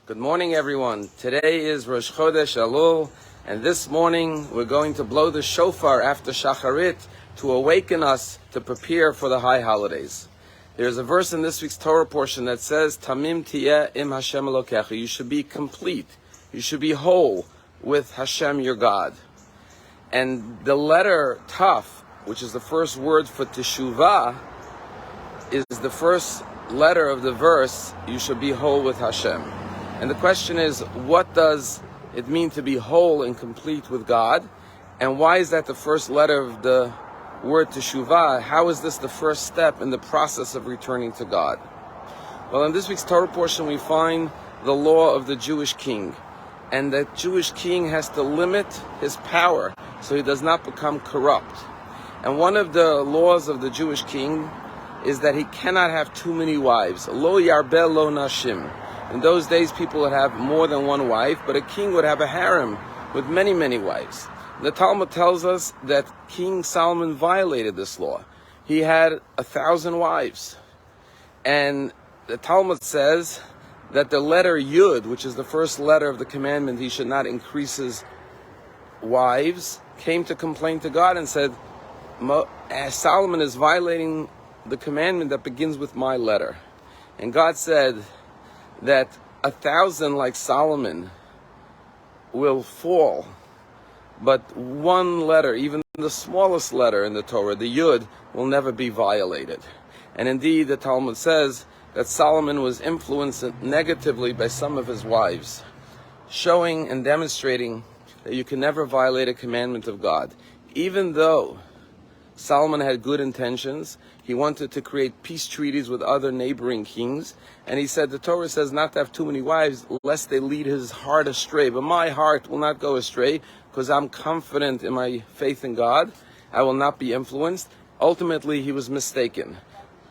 Good morning, everyone. Today is Rosh Chodesh Elul, and this morning we're going to blow the shofar after Shacharit to awaken us to prepare for the high holidays. There's a verse in this week's Torah portion that says, Tamim tiyeh im Hashem Elokecha. You should be complete. You should be whole with Hashem, your God. And the letter Taf, which is the first word for Teshuvah, is the first letter of the verse, you should be whole with Hashem. And the question is, what does it mean to be whole and complete with God? And why is that the first letter of the word Teshuvah? How is this the first step in the process of returning to God? Well, in this week's Torah portion, we find the law of the Jewish king. And that Jewish king has to limit his power so he does not become corrupt. And one of the laws of the Jewish king is that he cannot have too many wives. Lo yarbeh lo nashim. In those days, people would have more than one wife, but a king would have a harem with many, many wives. The Talmud tells us that King Solomon violated this law. He had 1,000 wives. And the Talmud says that the letter Yud, which is the first letter of the commandment, he should not increase his wives, came to complain to God and said, Solomon is violating the commandment that begins with my letter. And God said that 1,000 like Solomon will fall, but one letter, even the smallest letter in the Torah, the Yud, will never be violated. And indeed, the Talmud says that Solomon was influenced negatively by some of his wives, showing and demonstrating that you can never violate a commandment of God. Even though Solomon had good intentions, he wanted to create peace treaties with other neighboring kings, and he said, the Torah says not to have too many wives, lest they lead his heart astray. But my heart will not go astray, because I'm confident in my faith in God. I will not be influenced. Ultimately, he was mistaken.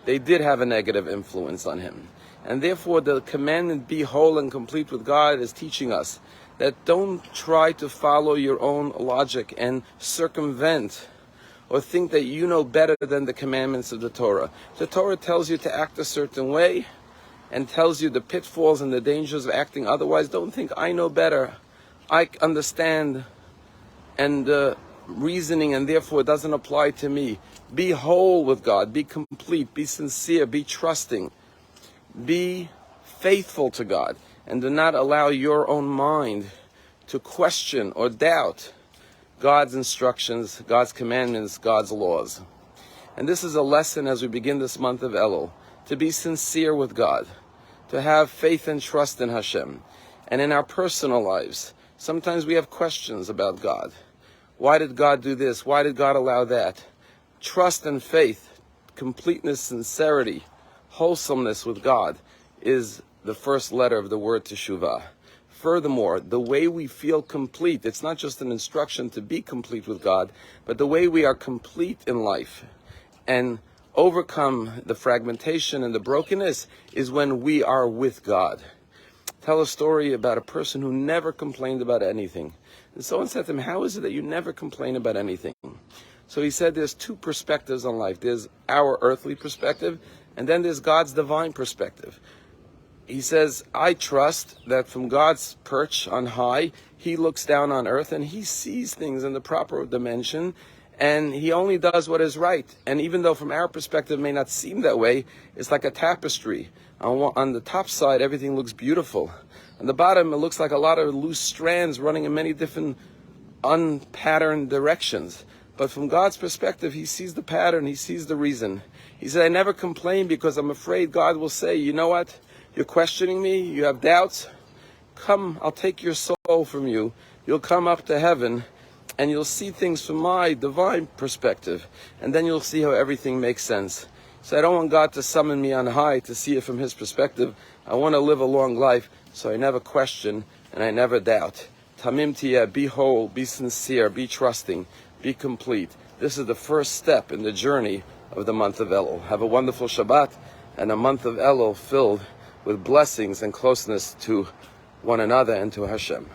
They did have a negative influence on him. And therefore, the commandment, be whole and complete with God, is teaching us that don't try to follow your own logic and circumvent or think that you know better than the commandments of the Torah. The Torah tells you to act a certain way and tells you the pitfalls and the dangers of acting otherwise. Don't think I know better. I understand and reasoning, and therefore it doesn't apply to me. Be whole with God. Be complete. Be sincere. Be trusting. Be faithful to God. And do not allow your own mind to question or doubt God's instructions, God's commandments, God's laws. And this is a lesson as we begin this month of Elul, to be sincere with God, to have faith and trust in Hashem. And in our personal lives, sometimes we have questions about God. Why did God do this? Why did God allow that? Trust and faith, completeness, sincerity, wholesomeness with God is the first letter of the word Teshuvah. Furthermore, the way we feel complete, it's not just an instruction to be complete with God, but the way we are complete in life and overcome the fragmentation and the brokenness is when we are with God. Tell a story about a person who never complained about anything. And someone said to him, how is it that you never complain about anything? So he said there's two perspectives on life. There's our earthly perspective, and then there's God's divine perspective. He says, I trust that from God's perch on high, he looks down on earth and he sees things in the proper dimension, and he only does what is right. And even though from our perspective it may not seem that way, it's like a tapestry. On the top side, everything looks beautiful. On the bottom, it looks like a lot of loose strands running in many different unpatterned directions. But from God's perspective, he sees the pattern, he sees the reason. He said, I never complain because I'm afraid God will say, you know what? You're questioning me, you have doubts. Come, I'll take your soul from you. You'll come up to heaven and you'll see things from my divine perspective. And then you'll see how everything makes sense. So I don't want God to summon me on high to see it from his perspective. I want to live a long life, so I never question and I never doubt. Tamim tiyeh, be whole, be sincere, be trusting, be complete. This is the first step in the journey of the month of Elul. Have a wonderful Shabbat and a month of Elul filled with blessings and closeness to one another and to Hashem.